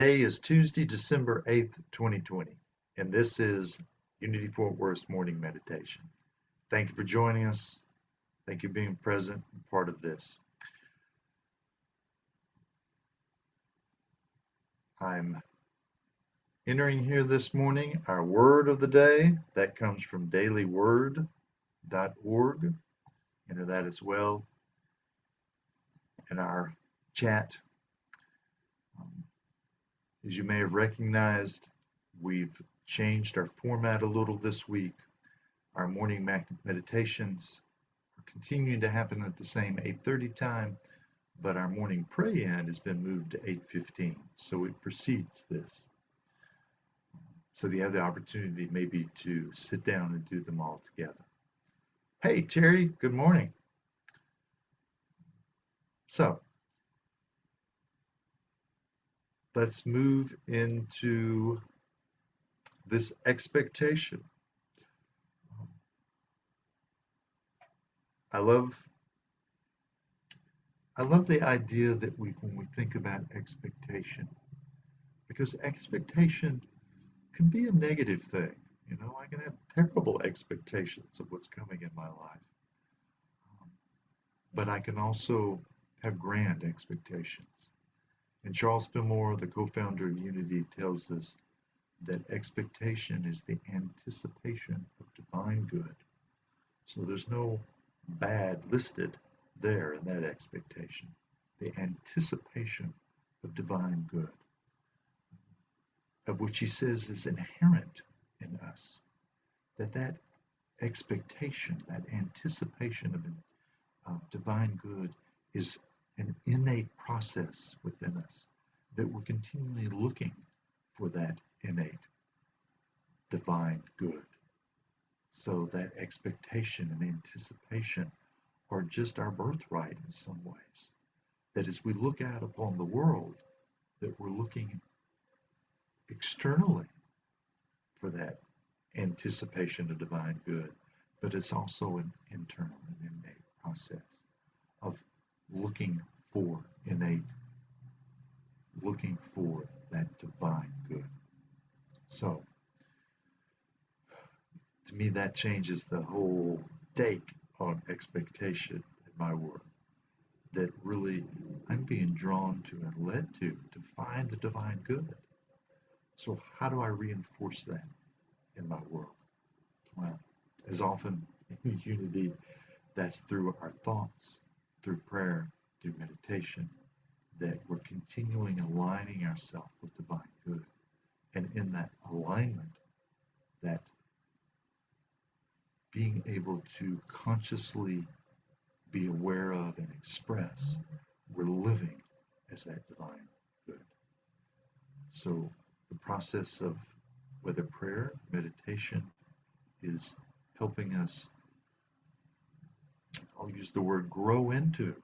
Today is Tuesday, December 8th, 2020, and this is Unity Fort Worth's Morning Meditation. Thank you for joining us. Thank you for being present and part of this. I'm entering here this morning our word of the day. That comes from dailyword.org. Enter that as well in our chat. As you may have recognized, we've changed our format a little this week. Our morning meditations are continuing to happen at the same 8:30 time, but our morning pray-in has been moved to 8:15, so it precedes this. So you have the opportunity maybe to sit down and do them all together. Hey, Terry, good morning. So let's move into this expectation. I love the idea that when we think about expectation, because expectation can be a negative thing. You know, I can have terrible expectations of what's coming in my life. But I can also have grand expectations. And Charles Fillmore, the co-founder of Unity, tells us that expectation is the anticipation of divine good. So there's no bad listed there in that expectation. The anticipation of divine good, of which he says is inherent in us. That expectation, that anticipation of divine good is an innate process within us, that we're continually looking for that innate divine good. So that expectation and anticipation are just our birthright in some ways. That as we look out upon the world, that we're looking externally for that anticipation of divine good, but it's also an internal and innate process of looking for that divine good. So, to me, that changes the whole take on expectation in my world. That really I'm being drawn to and led to find the divine good. So how do I reinforce that in my world? Well, as often in Unity, that's through our thoughts, through prayer, through meditation, that we're continuing aligning ourselves with divine good. And in that alignment, that being able to consciously be aware of and express, we're living as that divine good. So the process of whether prayer, meditation is helping us, I'll use the word grow into.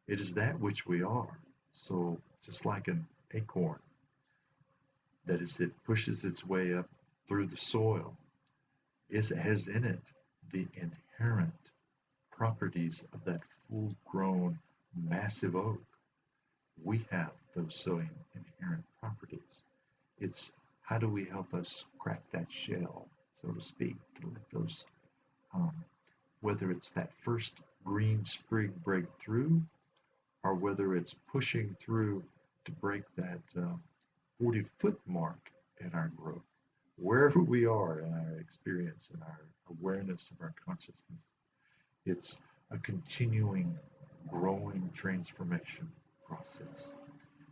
It is that which we are. So just like an acorn, that as it pushes its way up through the soil, it has in it the inherent properties of that full-grown, massive oak. We have those same inherent properties. It's how do we help us crack that shell, so to speak, to let those, whether it's that first green sprig break through, or whether it's pushing through to break that 40-foot mark in our growth. Wherever we are in our experience, in our awareness of our consciousness, it's a continuing, growing transformation process.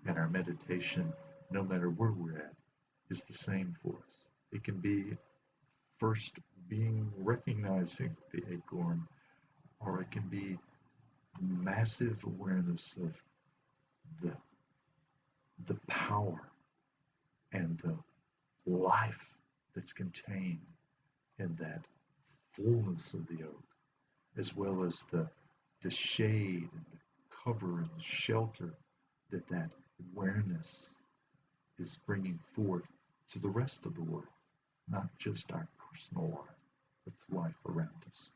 And our meditation, no matter where we're at, is the same for us. It can be first recognizing the acorn, or it can be massive awareness of the power and the life that's contained in that fullness of the oak, as well as the shade and the cover and the shelter that awareness is bringing forth to the rest of the world, not just our personal life, but the life around us.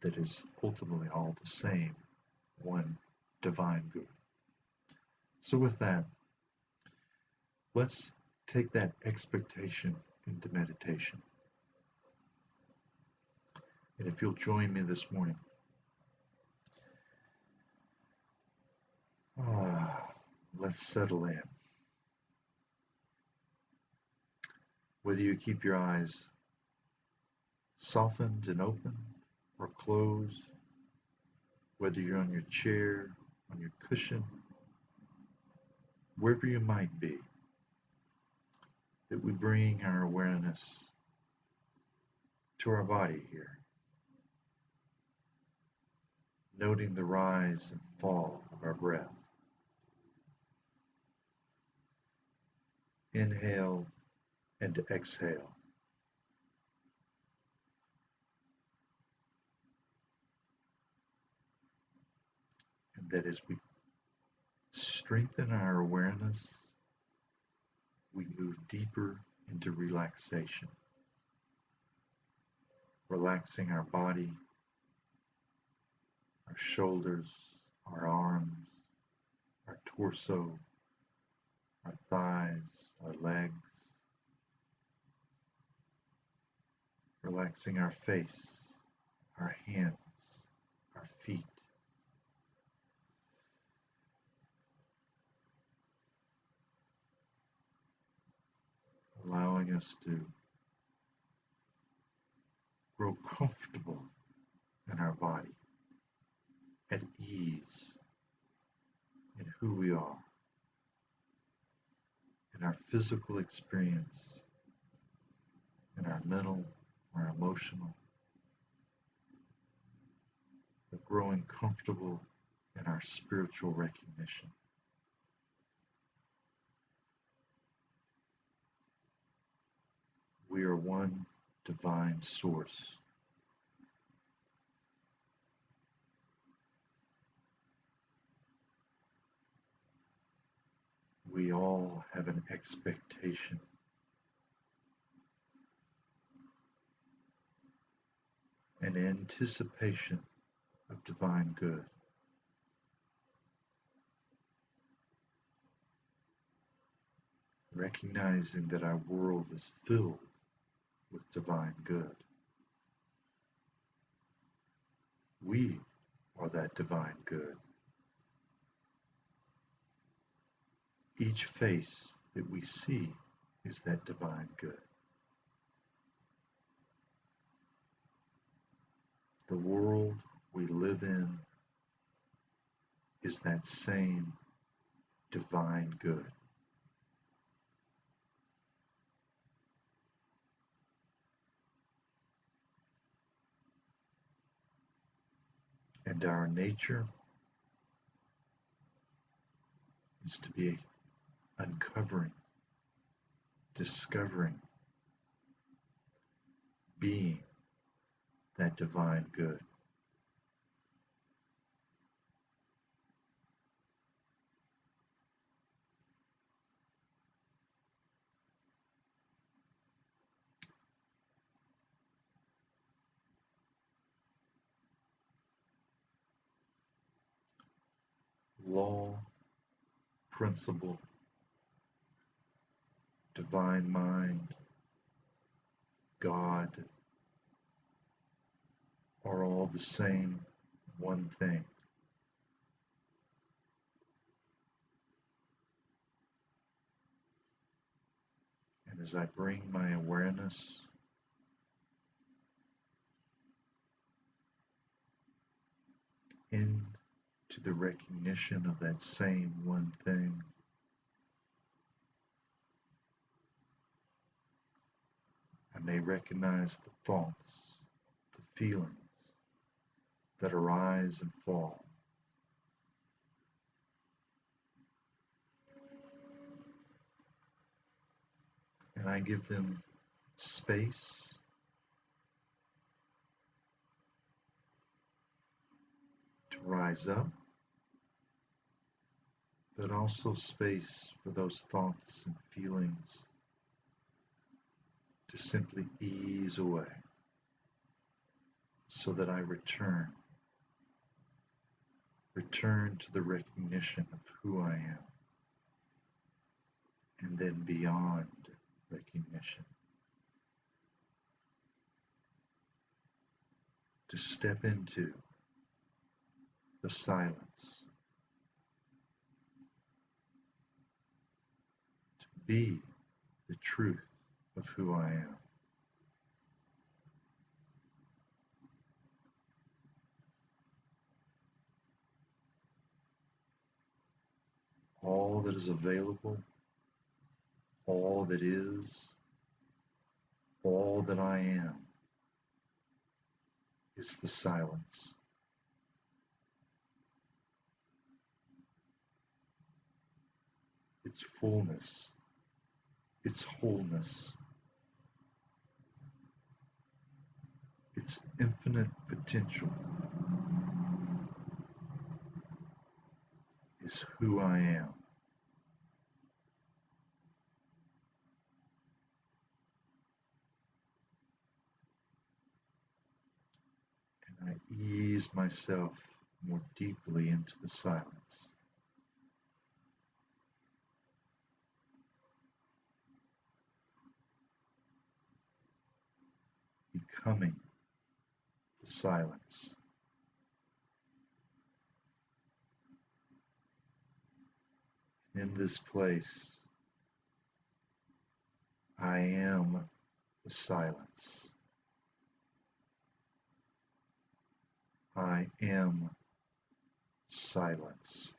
That is ultimately all the same, one divine good. So with that, let's take that expectation into meditation. And if you'll join me this morning, let's settle in. Whether you keep your eyes softened and open or closed, whether you're on your chair, on your cushion, wherever you might be, that we bring our awareness to our body here, noting the rise and fall of our breath. Inhale and exhale. And that as we strengthen our awareness, we move deeper into relaxation, relaxing our body, our shoulders, our arms, our torso, our thighs, our legs, relaxing our face, our hands, our feet. Allowing us to grow comfortable in our body, at ease in who we are, in our physical experience, in our mental, our emotional, but growing comfortable in our spiritual recognition. We are one divine source. We all have an expectation, an anticipation of divine good. Recognizing that our world is filled with divine good. We are that divine good. Each face that we see is that divine good. The world we live in is that same divine good. And our nature is to be uncovering, discovering, being that divine good. Law, principle, divine mind, God are all the same one thing. And as I bring my awareness into the recognition of that same one thing, I may recognize the thoughts, the feelings that arise and fall. And I give them space to rise up, but also space for those thoughts and feelings to simply ease away so that I return to the recognition of who I am. and then beyond recognition, to step into the silence, to be the truth of who I am. All that is available, all that is, all that I am is the silence. Its fullness, its wholeness, its infinite potential is who I am. And I ease myself more deeply into the silence. Becoming the silence. In this place, I am the silence. I am silence.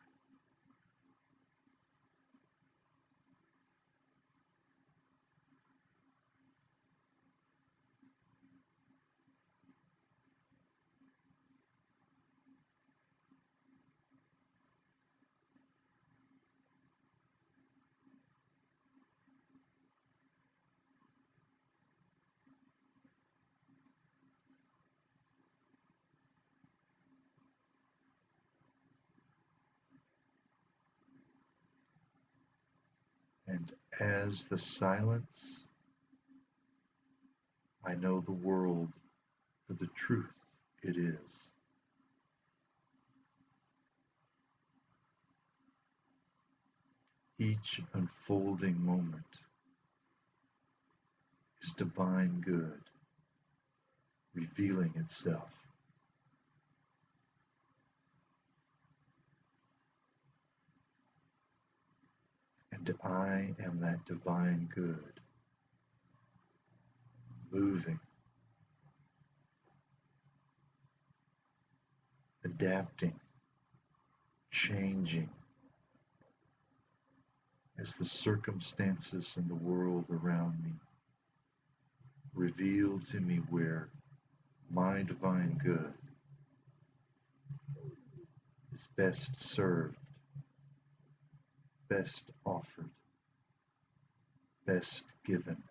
And as the silence, I know the world for the truth it is. Each unfolding moment is divine good, revealing itself. And I am that divine good, moving, adapting, changing, as the circumstances in the world around me reveal to me where my divine good is best served, best offered, best given.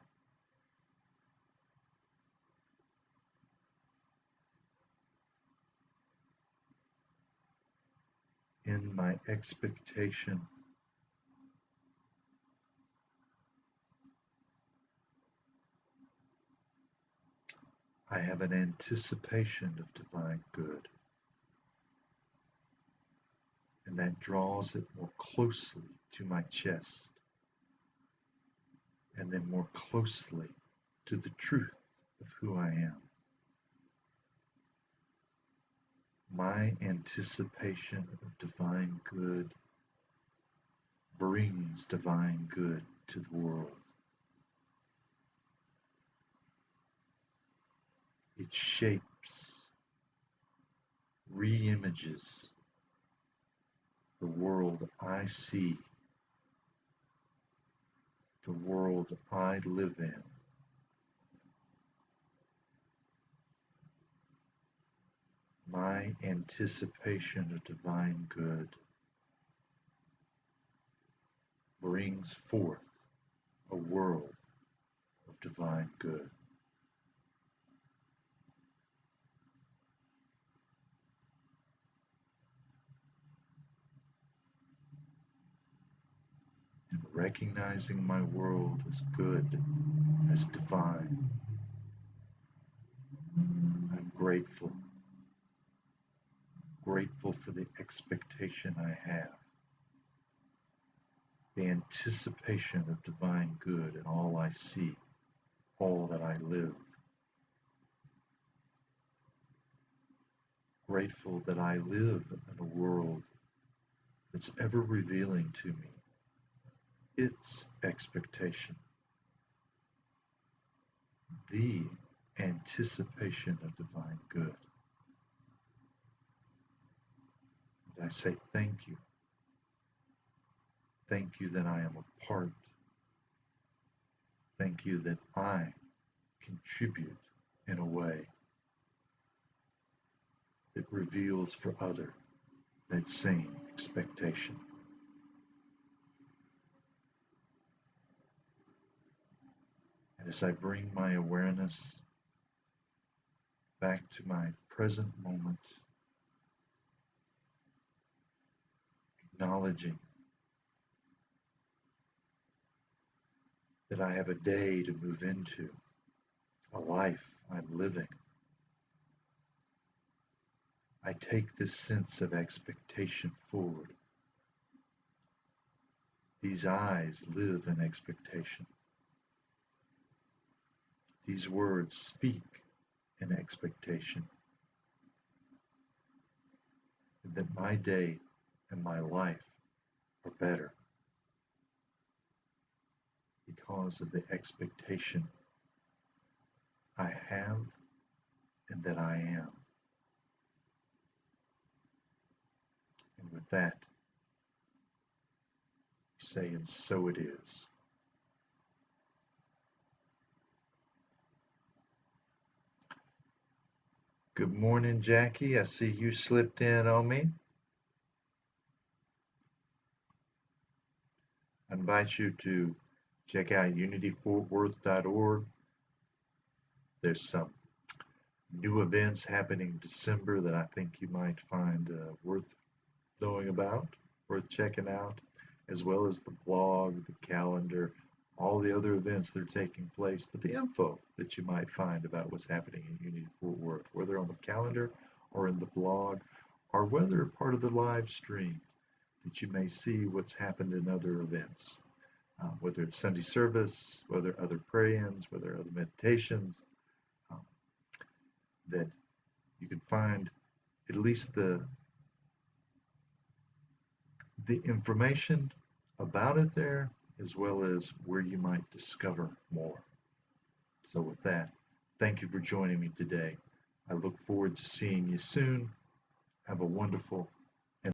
In my expectation, I have an anticipation of divine good, and that draws it more closely to my chest, and then more closely to the truth of who I am. My anticipation of divine good brings divine good to the world. It shapes, re-images the world I see, the world I live in. My anticipation of divine good brings forth a world of divine good. And recognizing my world as good, as divine, I'm grateful. Grateful for the expectation I have. the anticipation of divine good in all I see, all that I live. Grateful that I live in a world that's ever revealing to me its expectation, the anticipation of divine good. And I say thank you. Thank you that I am a part. Thank you that I contribute in a way that reveals for others that same expectation. And as I bring my awareness back to my present moment, acknowledging that I have a day to move into, a life I'm living, I take this sense of expectation forward. These eyes live in expectation. These words speak in expectation. And that my day and my life are better because of the expectation I have and that I am. And with that, we say, and so it is. Good morning, Jackie. I see you slipped in on me. I invite you to check out unityfortworth.org. There's some new events happening December that I think you might find worth knowing about, worth checking out, as well as the blog, the calendar, all the other events that are taking place, but the info that you might find about what's happening in Unity Fort Worth, whether on the calendar or in the blog, or whether part of the live stream that you may see what's happened in other events, whether it's Sunday service, whether other pray-ins, whether other meditations, that you can find at least the information about it there, as well as where you might discover more. So with that, thank you for joining me today. I look forward to seeing you soon. Have a wonderful